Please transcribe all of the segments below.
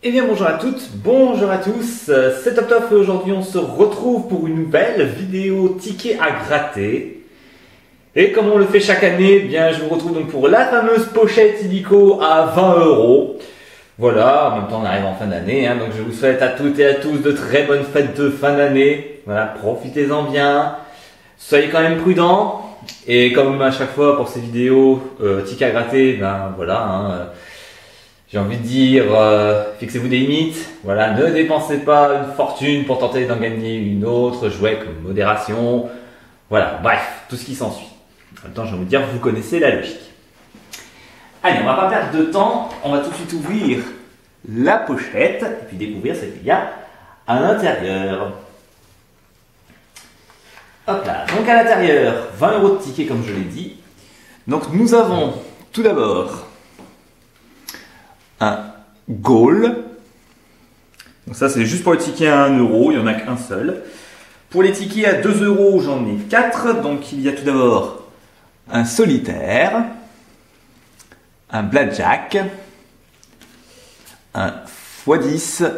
Eh bien bonjour à toutes, bonjour à tous, c'est Top Top et aujourd'hui on se retrouve pour une nouvelle vidéo ticket à gratter. Et comme on le fait chaque année, eh bien je vous retrouve donc pour la fameuse pochette illico à 20 euros. Voilà, en même temps on arrive en fin d'année, donc je vous souhaite à toutes et à tous de très bonnes fêtes de fin d'année. Voilà, profitez-en bien, soyez quand même prudents. Et comme à chaque fois pour ces vidéos ticket à gratter, ben voilà, j'ai envie de dire, fixez-vous des limites. Voilà, ne dépensez pas une fortune pour tenter d'en gagner une autre. Jouez avec modération. Voilà, bref, tout ce qui s'ensuit. En même temps, j'ai envie de dire, vous connaissez la logique. Allez, on va pas perdre de temps. On va tout de suite ouvrir la pochette et puis découvrir ce qu'il y a à l'intérieur. Hop là, donc à l'intérieur, 20 euros de tickets comme je l'ai dit. Donc nous avons tout d'abord un goal. Donc ça c'est juste pour les tickets à 1 euro, il n'y en a qu'un seul. Pour les tickets à 2 euros, j'en ai 4. Donc il y a tout d'abord un solitaire, un blackjack, un x10,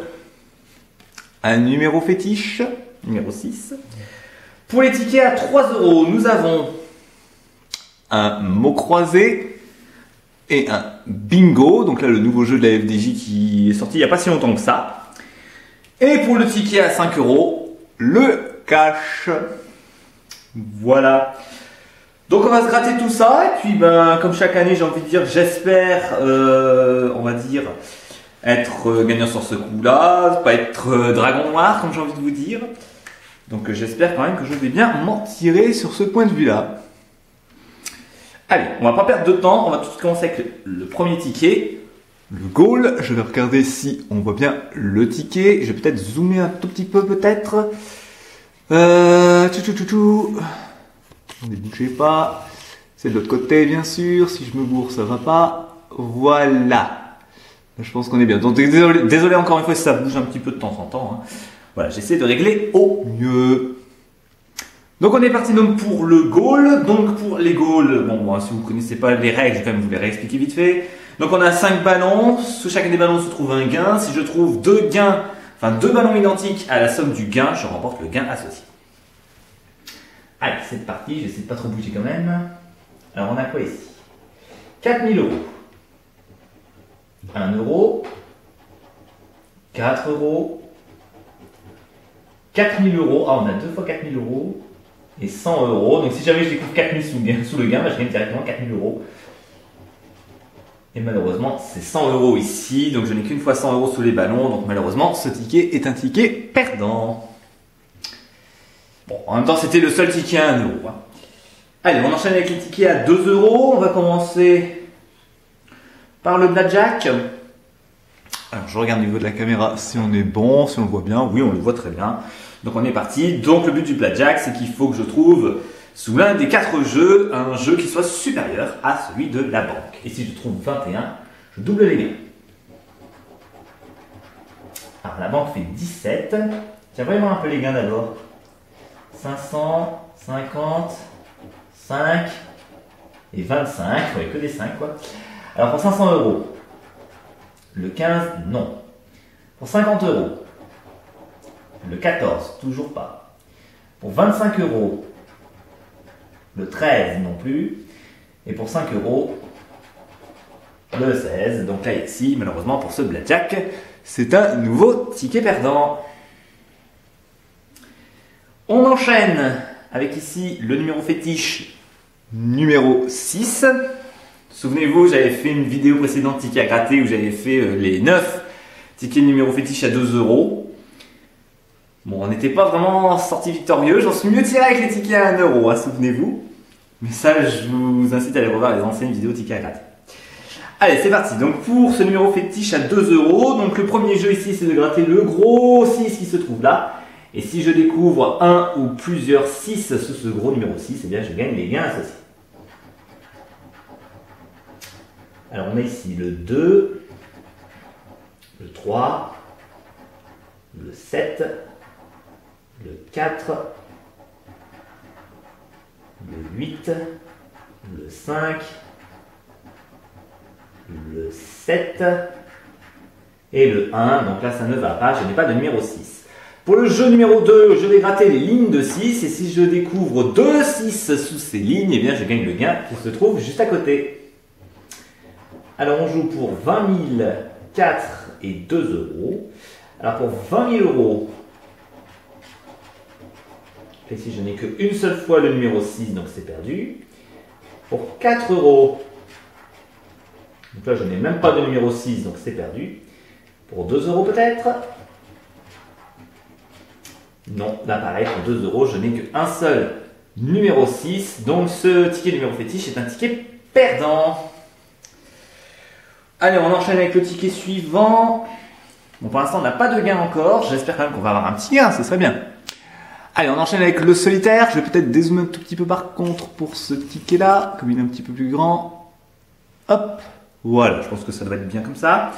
un numéro fétiche, numéro 6. Pour les tickets à 3 euros, nous avons un mot croisé et un bingo. Donc là, le nouveau jeu de la FDJ qui est sorti il n'y a pas si longtemps que ça. Et pour le ticket à 5 euros, le cash. Voilà. Donc on va se gratter tout ça. Et puis, comme chaque année, j'ai envie de dire, j'espère, on va dire, être gagnant sur ce coup-là. Pas être dragon noir, comme j'ai envie de vous dire. Donc j'espère quand même que je vais bien m'en tirer sur ce point de vue-là. Allez, on va pas perdre de temps, on va tout de suite commencer avec le premier ticket. Le goal, je vais regarder si on voit bien le ticket. Je vais peut-être zoomer un tout petit peu peut-être. Ne bougez pas. C'est de l'autre côté bien sûr, si je me bourre ça va pas. Voilà. Je pense qu'on est bien. Donc désolé encore une fois si ça bouge un petit peu de temps en temps. Voilà, j'essaie de régler au mieux. Donc on est parti donc pour le goal. Donc pour les goals, bon, si vous ne connaissez pas les règles, je vais quand même vous les réexpliquer vite fait. Donc on a 5 ballons, sous chacun des ballons se trouve un gain. Si je trouve deux ballons identiques à la somme du gain, je remporte le gain associé. Allez, c'est parti, j'essaie de pas trop bouger quand même. Alors on a quoi ici? 4000 euros. 1 euro. 4 euros. 4000 euros, on a 2 fois 4000 euros et 100 euros. Donc si jamais je découvre 4000 sous le gain, je gagne directement 4000 euros. Et malheureusement, c'est 100 euros ici, donc je n'ai qu'une fois 100 euros sous les ballons. Donc malheureusement, ce ticket est un ticket perdant. Bon, en même temps, c'était le seul ticket à 1 euro. Allez, on enchaîne avec les tickets à 2 euros. On va commencer par le blackjack. Alors je regarde au niveau de la caméra si on est bon, si on le voit bien. Oui, on le voit très bien. Donc on est parti. Donc le but du blackjack, c'est qu'il faut que je trouve sous l'un des 4 jeux, un jeu qui soit supérieur à celui de la banque. Et si je trouve 21, je double les gains. Alors la banque fait 17. Tiens, voyons un peu les gains d'abord. 500, 50, 5 et 25. Oui, que des 5 quoi. Alors pour 500 euros. Le 15, non. Pour 50 euros. Le 14, toujours pas. Pour 25 euros. Le 13, non plus. Et pour 5 euros, le 16. Donc là, ici, malheureusement, pour ce blackjack, c'est un nouveau ticket perdant. On enchaîne avec ici le numéro fétiche numéro 6. Souvenez-vous, j'avais fait une vidéo précédente ticket à gratter où j'avais fait les 9 tickets numéro fétiche à 2 euros. Bon, on n'était pas vraiment sorti victorieux. J'en suis mieux tiré avec les tickets à 1 euro, souvenez-vous. Mais ça, je vous incite à aller revoir les anciennes vidéos tickets à gratter. Allez, c'est parti. Donc pour ce numéro fétiche à 2 euros, donc le premier jeu ici, c'est de gratter le gros 6 qui se trouve là. Et si je découvre un ou plusieurs 6 sous ce gros numéro 6, eh bien je gagne les gains associés. Alors on a ici le 2, le 3, le 7, le 4, le 8, le 5, le 7 Et le 1, donc là ça ne va pas, je n'ai pas de numéro 6. Pour le jeu numéro 2, je vais gratter les lignes de 6 et si je découvre 2 6 sous ces lignes, eh bien je gagne le gain qui se trouve juste à côté. Alors on joue pour 20 000, 4 et 2 euros. Alors pour 20 000 euros, ici je n'ai qu'une seule fois le numéro 6, donc c'est perdu. Pour 4 euros, donc là je n'ai même pas de numéro 6, donc c'est perdu. Pour 2 euros peut-être? Non, là pareil, pour 2 euros, je n'ai qu'un seul numéro 6. Donc ce ticket numéro fétiche est un ticket perdant. Allez, on enchaîne avec le ticket suivant. Bon, pour l'instant, on n'a pas de gain encore. J'espère quand même qu'on va avoir un petit gain, ce serait bien. Allez, on enchaîne avec le solitaire. Je vais peut-être dézoomer un tout petit peu par contre pour ce ticket-là, comme il est un petit peu plus grand. Hop, voilà, je pense que ça doit être bien comme ça.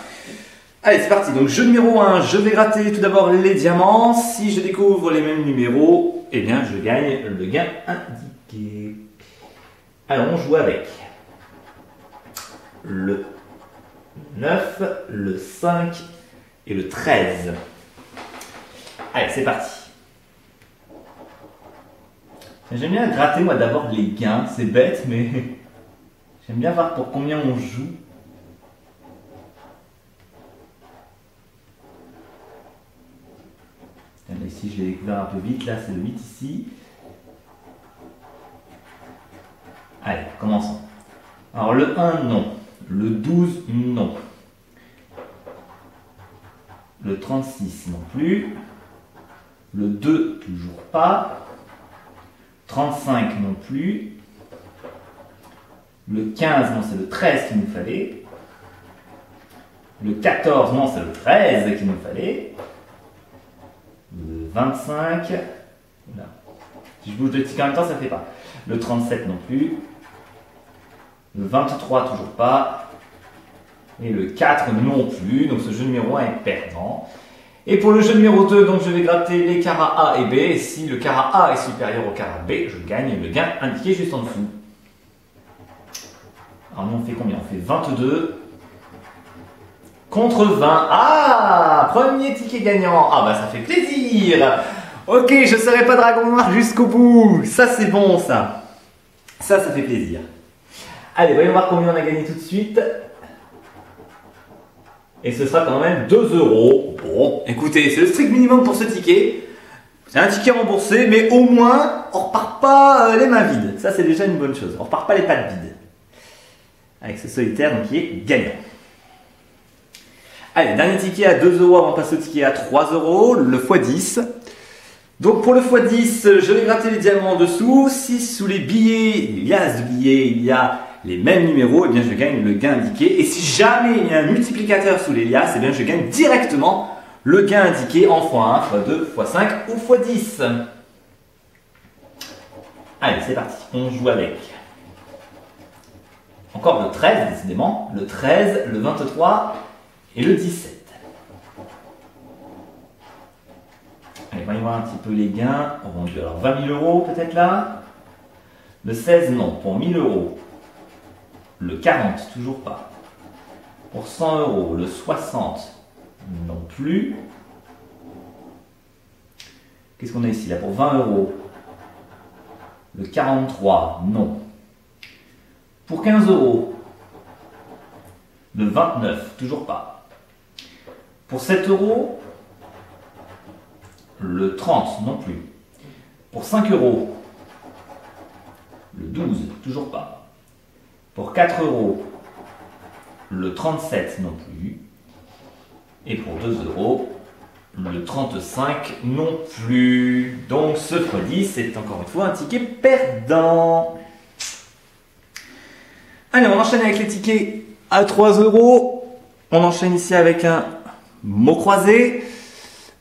Allez, c'est parti. Donc, jeu numéro 1, je vais gratter tout d'abord les diamants. Si je découvre les mêmes numéros, eh bien, je gagne le gain indiqué. Alors, on joue avec le 9, le 5 et le 13. Allez, c'est parti. J'aime bien gratter, moi, d'abord les gains. C'est bête, mais j'aime bien voir pour combien on joue. Ici, je l'ai découvert un peu vite. Là, c'est le 8 ici. Allez, commençons. Alors, le 1, non. Le 12, non. Le 36, non plus. Le 2, toujours pas. 35, non plus. Le 15, non, c'est le 13 qu'il nous fallait. Le 14, non, c'est le 13 qu'il nous fallait. Le 25, là. Si je bouge le ticket en même temps, ça ne fait pas. Le 37 non plus. Le 23, toujours pas. Et le 4 non plus. Donc ce jeu numéro 1 est perdant. Et pour le jeu numéro 2, donc je vais gratter les carats A et B. Et si le carat A est supérieur au carat B, je gagne le gain indiqué juste en dessous. Alors nous on fait combien? On fait 22. Contre 20. Ah, premier ticket gagnant. Ah bah ça fait plaisir. Ok, je ne serai pas dragon noir jusqu'au bout. Ça c'est bon ça. Ça fait plaisir. Allez, voyons voir combien on a gagné tout de suite. Et ce sera quand même 2 euros. Bon, écoutez, c'est le strict minimum pour ce ticket. C'est un ticket remboursé, mais au moins, on repart pas les mains vides. Ça c'est déjà une bonne chose. On repart pas les pattes vides. Avec ce solitaire donc, qui est gagnant. Allez, dernier ticket à 2 euros avant de passer au ticket à 3 euros, le x10. Donc pour le x10, je vais gratter les diamants en dessous. Si sous les billets, les liasses de billets, il y a les mêmes numéros, eh bien je gagne le gain indiqué. Et si jamais il y a un multiplicateur sous les liasses, eh bien je gagne directement le gain indiqué en x1, x2, x5 ou x10. Allez, c'est parti. On joue avec encore le 13, décidément. Le 13, le 23 et le 17. Allez, voyons voir un petit peu les gains rendus. Alors 20 000 euros peut-être là. Le 16, non. Pour 1000 euros. Le 40, toujours pas. Pour 100 euros. Le 60, non plus. Qu'est-ce qu'on a ici là? Pour 20 euros. Le 43, non. Pour 15 euros. Le 29, toujours pas. Pour 7 euros, le 30 non plus. Pour 5 euros, le 12, toujours pas. Pour 4 euros, le 37 non plus. Et pour 2 euros, le 35 non plus. Donc ce x10 c'est encore une fois un ticket perdant. Allez, on enchaîne avec les tickets à 3 euros. On enchaîne ici avec un mot croisé.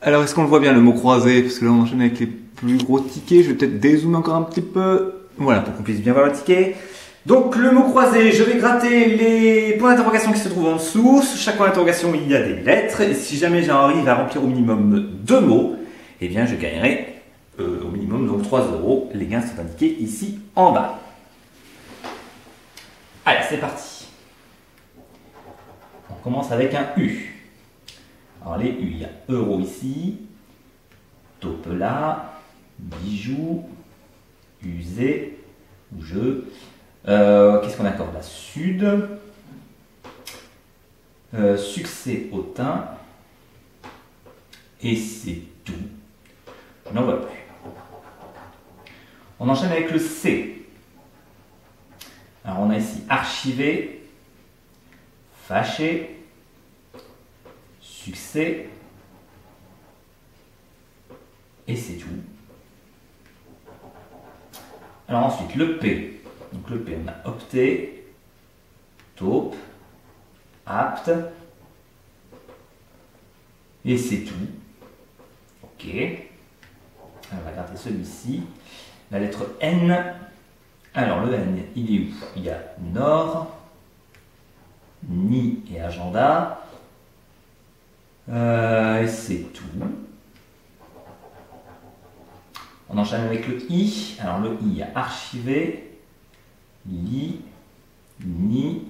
Alors, est-ce qu'on le voit bien le mot croisé? Parce que là, on enchaîne avec les plus gros tickets. Je vais peut-être dézoomer encore un petit peu. Voilà, pour qu'on puisse bien voir le ticket. Donc, le mot croisé, je vais gratter les points d'interrogation qui se trouvent en dessous. Sous chaque point d'interrogation, il y a des lettres. Et si jamais j'arrive à remplir au minimum 2 mots, eh bien, je gagnerai au minimum donc 3 euros. Les gains sont indiqués ici en bas. Allez, c'est parti. On commence avec un U. Alors les U, il y a euro ici, taupe là, bijoux, usé, ou jeu. Qu'est-ce qu'on accorde là? Sud, succès, hautain, et c'est tout. Je n'en vois plus. On enchaîne avec le C. Alors on a ici archivé, fâché, succès, et c'est tout. Alors ensuite le P. Donc le P, on a opté, taupe, apte, et c'est tout. Ok. Alors, on va garder celui-ci. La lettre N. Alors le N, il est où? Il y a Nord, Ni et Agenda. Et c'est tout. On enchaîne avec le I. Alors le I, il y a archivé, Li, Ni,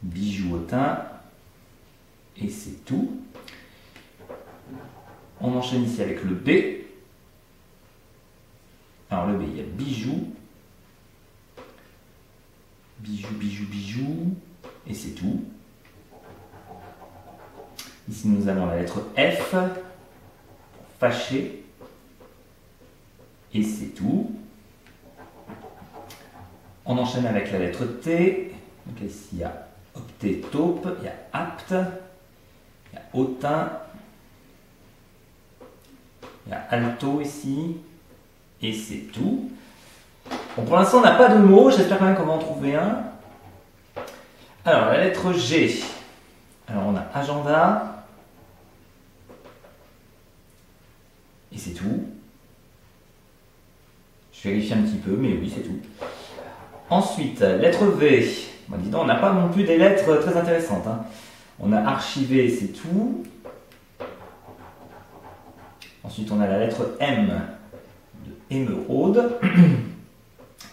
bijoux hautain, et c'est tout. On enchaîne ici avec le B. Alors le B, il y a bijoux, bijoux, et c'est tout. Ici nous avons la lettre F, fâché, et c'est tout. On enchaîne avec la lettre T. Donc ici il y a opté, taupe, il y a apte, il y a hautain, il y a alto ici, et c'est tout. Bon, pour l'instant on n'a pas de mots, j'espère quand même qu'on va en trouver un. Alors la lettre G. Alors on a agenda, et c'est tout. Je vérifie un petit peu, mais oui, c'est tout. Ensuite, lettre V. Bon, dis donc, on n'a pas non plus des lettres très intéressantes. Hein. On a archivé, c'est tout. Ensuite, on a la lettre M de émeraude.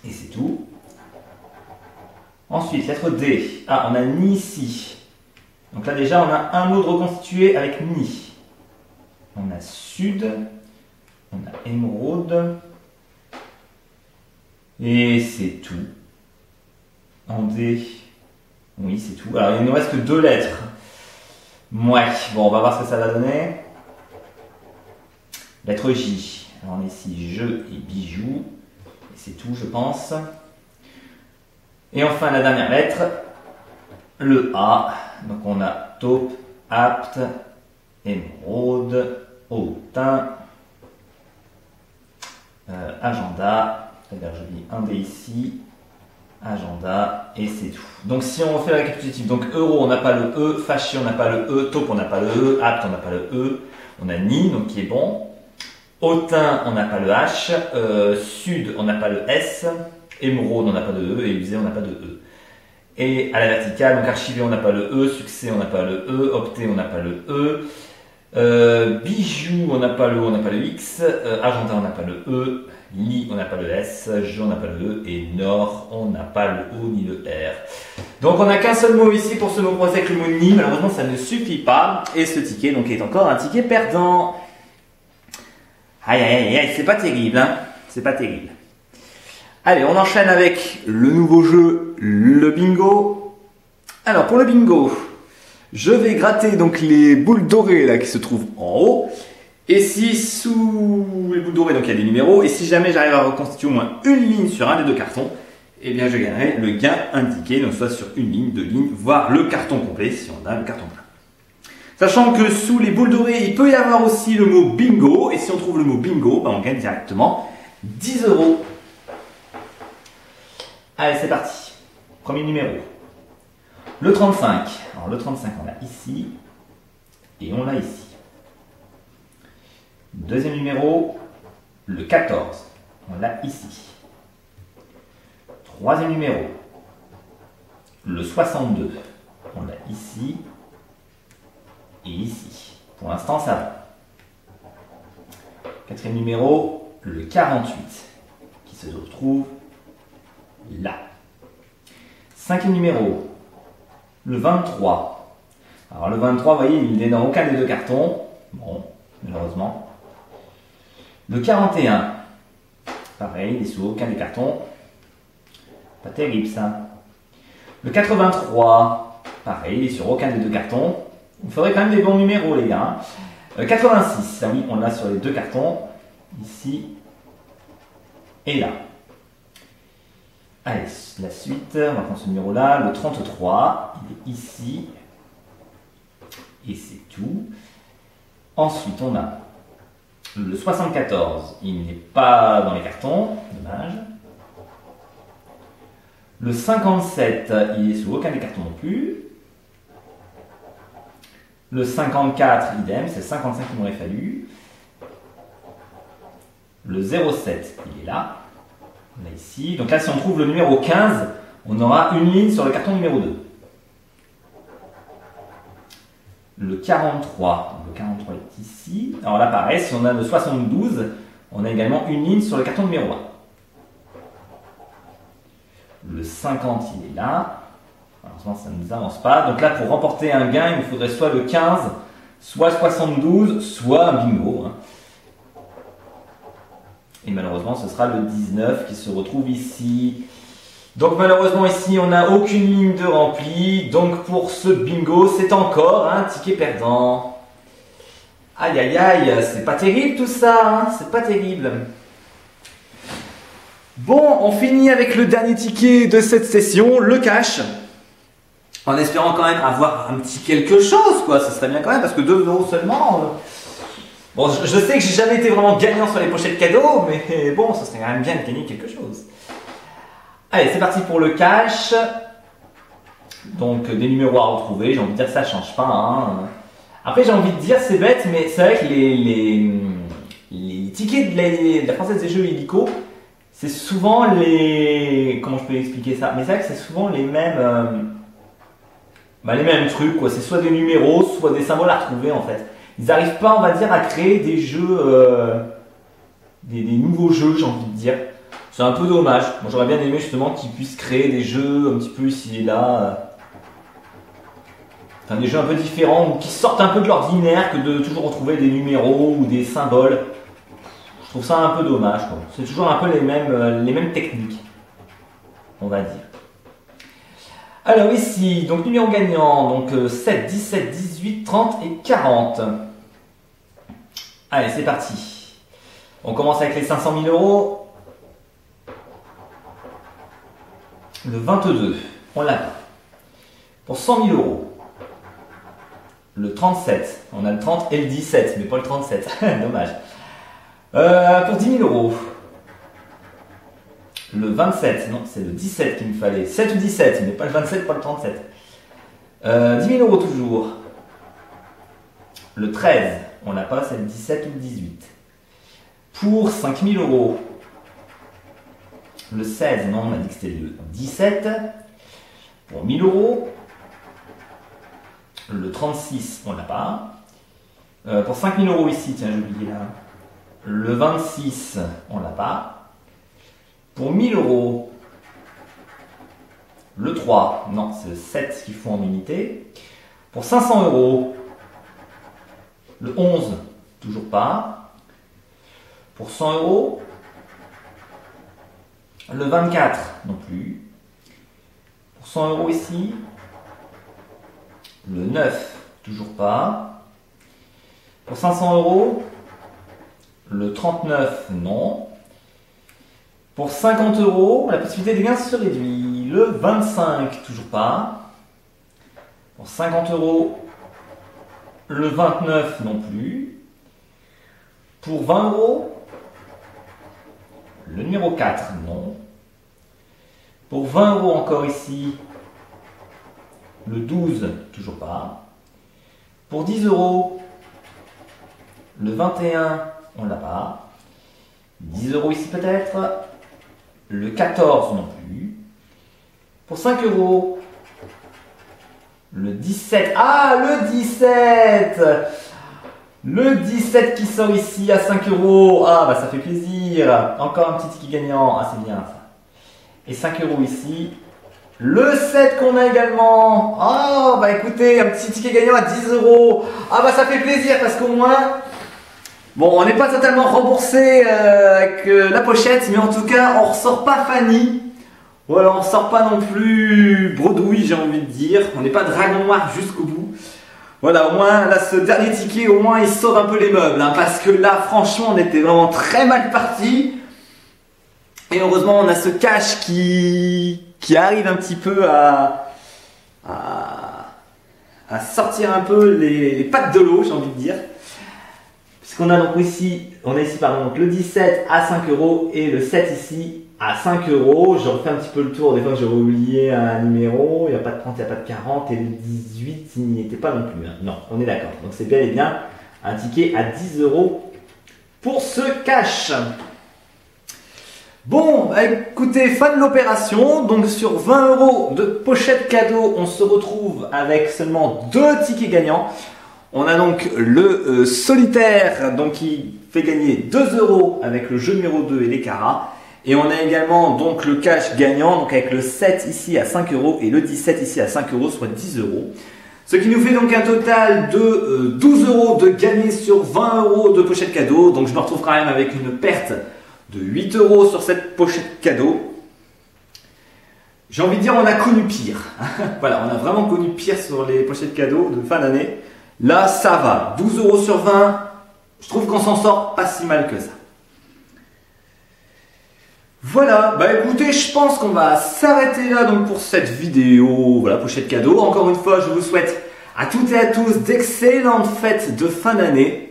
Et c'est tout. Ensuite, lettre D. Ah, on a ni ici. Donc là, déjà, on a un mot de reconstitué avec ni. On a sud. On a émeraude. Et c'est tout. En D, oui, c'est tout. Alors, il ne nous reste que 2 lettres. Ouais, bon, on va voir ce que ça va donner. Lettre J. Alors, on a ici jeu et bijoux. Et c'est tout, je pense. Et enfin, la dernière lettre, le A. Donc, on a taupe, apte, émeraude, hautain, agenda. C'est-à-dire, je dis un D ici, agenda, et c'est tout. Donc, si on refait le récapitulatif, donc euro, on n'a pas le E, fâché, on n'a pas le E, taupe, on n'a pas le E, apte, on n'a pas le E, on a ni, donc qui est bon. Hautain, on n'a pas le H, sud, on n'a pas le S, émeraude, on n'a pas de E, et usé, on n'a pas de E. Et à la verticale, donc archivé, on n'a pas le E, succès, on n'a pas le E, opté, on n'a pas le E, bijoux, on n'a pas le O, on n'a pas le X, agenda, on n'a pas le E, Li, on n'a pas le S, Jeu, on n'a pas le E, et Nord, on n'a pas le O ni le R. Donc on n'a qu'un seul mot ici pour ce mot croisé avec le mot Ni, malheureusement ça ne suffit pas, et ce ticket donc est encore un ticket perdant. Aïe aïe aïe aïe, c'est pas terrible, hein, c'est pas terrible. Allez, on enchaîne avec le nouveau jeu, le bingo. Alors pour le bingo, je vais gratter donc les boules dorées là qui se trouvent en haut. Et si sous les boules dorées, donc il y a des numéros, et si jamais j'arrive à reconstituer au moins une ligne sur un des 2 cartons, eh bien je gagnerai le gain indiqué, donc soit sur une ligne, 2 lignes, voire le carton complet si on a le carton plein. Sachant que sous les boules dorées, il peut y avoir aussi le mot bingo, et si on trouve le mot bingo, ben on gagne directement 10 €. Allez, c'est parti. Premier numéro. Le 35. Alors le 35, on l'a ici, et on l'a ici. Deuxième numéro, le 14, on l'a ici. Troisième numéro, le 62, on l'a ici et ici. Pour l'instant, ça va. Quatrième numéro, le 48, qui se retrouve là. Cinquième numéro, le 23. Alors le 23, vous voyez, il n'est dans aucun des deux cartons. Bon, malheureusement. Le 41, pareil, il est sous aucun des cartons. Pas terrible ça. Le 83, pareil, il est sur aucun des deux cartons. Il faudrait quand même des bons numéros, les gars. 86, ah oui, on l'a sur les deux cartons. Ici et là. Allez, la suite, on va prendre ce numéro-là. Le 33, il est ici. Et c'est tout. Ensuite, on a le 74, il n'est pas dans les cartons, dommage. Le 57, il est sous aucun des cartons non plus. Le 54, idem, c'est 55 qu'il m'aurait fallu. Le 07, il est là. On a ici. Donc là, si on trouve le numéro 15, on aura une ligne sur le carton numéro 2. Le 43, le 43 est ici. Alors là, pareil, si on a le 72, on a également une ligne sur le carton numéro 1. Le 50, il est là. Malheureusement, ça ne nous avance pas. Donc là, pour remporter un gain, il nous faudrait soit le 15, soit 72, soit un bingo. Et malheureusement, ce sera le 19 qui se retrouve ici. Donc malheureusement, ici, on n'a aucune ligne de rempli. Donc pour ce bingo, c'est encore un ticket perdant. Aïe, aïe, aïe, c'est pas terrible tout ça, hein, c'est pas terrible. Bon, on finit avec le dernier ticket de cette session, le cash. En espérant quand même avoir un petit quelque chose, quoi. Ça serait bien quand même, parce que 2 € seulement. Bon, je sais que j'ai jamais été vraiment gagnant sur les pochettes cadeaux, mais bon, ça serait quand même bien de gagner quelque chose. Allez, c'est parti pour le cash. Donc, des numéros à retrouver. J'ai envie de dire, ça change pas. Hein. Après, j'ai envie de dire, c'est bête, mais c'est vrai que les tickets de la Française des Jeux Illico, c'est souvent les... Comment je peux expliquer ça? Mais c'est vrai que c'est souvent les mêmes trucs, quoi. C'est soit des numéros, soit des symboles à retrouver, en fait. Ils n'arrivent pas, on va dire, à créer des jeux, des nouveaux jeux, j'ai envie de dire. C'est un peu dommage. Moi, j'aurais bien aimé justement qu'ils puissent créer des jeux un petit peu ici et là. Enfin, des jeux un peu différents ou qui sortent un peu de l'ordinaire que de toujours retrouver des numéros ou des symboles. Je trouve ça un peu dommage. C'est toujours un peu les mêmes techniques, on va dire. Alors ici, donc numéro gagnant, donc 7, 17, 18, 30 et 40. Allez, c'est parti. On commence avec les 500 000 €. Le 22, on l'a pas. Pour 100 000 €. Le 37, on a le 30 et le 17, mais pas le 37. Dommage. Pour 10 000 €. Le 27, non, c'est le 17 qu'il me fallait. 7 ou 17, mais pas le 27, pas le 37. 10 000 € toujours. Le 13, on n'a pas, c'est le 17 ou le 18. Pour 5 000 €. Le 16, non, on a dit que c'était le 17. Pour 1000 €. Le 36, on l'a pas. Pour 5 000 € ici, tiens, j'ai oublié là. Le 26, on l'a pas. Pour 1000 €, le 3, non, c'est le 7 qu'il faut en unité. Pour 500 €, le 11, toujours pas. Pour 100 €, le 24, non plus. Pour 100 € ici, le 9, toujours pas. Pour 500 €, le 39, non. Pour 50 €, la possibilité de gain se réduit. Le 25, toujours pas. Pour 50 €, le 29 non plus. Pour 20 €, le numéro 4, non. Pour 20 € encore ici, le 12, toujours pas. Pour 10 €, le 21, on l'a pas. 10 € ici peut-être. Le 14 non plus. Pour 5 €, le 17. Ah, le 17! Le 17 qui sort ici à 5 €. Ah, bah ça fait plaisir. Encore un petit ticket gagnant. Ah, c'est bien ça. Et 5 € ici. Le 7 qu'on a également. Oh, bah écoutez, un petit ticket gagnant à 10 euros. Ah bah ça fait plaisir parce qu'au moins, bon, on n'est pas totalement remboursé avec la pochette, mais en tout cas, on ressort pas Fanny. Voilà, on ressort pas non plus Bredouille, j'ai envie de dire. On n'est pas Dragon Noir jusqu'au bout. Voilà, au moins, là, ce dernier ticket, au moins, il sauve un peu les meubles. Hein, parce que là, franchement, on était vraiment très mal parti. Et heureusement, on a ce cash qui arrive un petit peu à sortir un peu les pattes de l'eau, j'ai envie de dire. Puisqu'on a donc ici, pardon, donc le 17 à 5 euros et le 7 ici à 5 euros. Je refais un petit peu le tour, des fois que j'aurais oublié un numéro, il n'y a pas de 30, il n'y a pas de 40 et le 18 il n'y était pas non plus. Hein. Non, on est d'accord. Donc c'est bel et bien un ticket à 10 euros pour ce cash. Bon, écoutez, fin de l'opération. Donc sur 20 euros de pochette cadeau, on se retrouve avec seulement 2 tickets gagnants. On a donc le solitaire donc qui fait gagner 2 euros avec le jeu numéro 2 et les caras. Et on a également donc le cash gagnant donc avec le 7 ici à 5 euros et le 17 ici à 5 euros, soit 10 euros. Ce qui nous fait donc un total de 12 euros de gagné sur 20 euros de pochette cadeau. Donc je me retrouve quand même avec une perte de 8 euros sur cette pochette cadeau. J'ai envie de dire on a connu pire. Voilà, on a vraiment connu pire sur les pochettes cadeaux de fin d'année. Là, ça va. 12 euros sur 20, je trouve qu'on s'en sort pas si mal que ça. Voilà, bah écoutez, je pense qu'on va s'arrêter là donc pour cette vidéo, voilà, pochette cadeau. Encore une fois, je vous souhaite à toutes et à tous d'excellentes fêtes de fin d'année.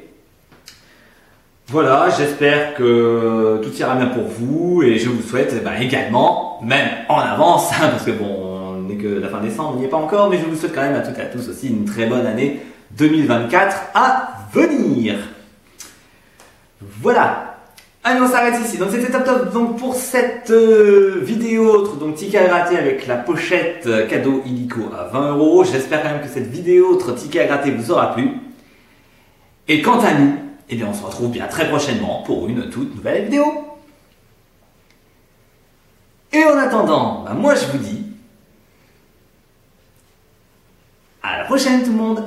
Voilà, j'espère que tout ira bien pour vous et je vous souhaite également, même en avance, hein, parce que bon, on n'est que la fin décembre, on n'y est pas encore, mais je vous souhaite quand même à toutes et à tous aussi une très bonne année 2024 à venir. Voilà. Allez, on s'arrête ici. Donc c'était top donc pour cette vidéo donc ticket à gratter avec la pochette cadeau illico à 20 euros. J'espère quand même que cette vidéo ticket à gratter vous aura plu. Et quant à nous, eh bien on se retrouve bien très prochainement pour une toute nouvelle vidéo. Et en attendant, moi je vous dis à la prochaine tout le monde.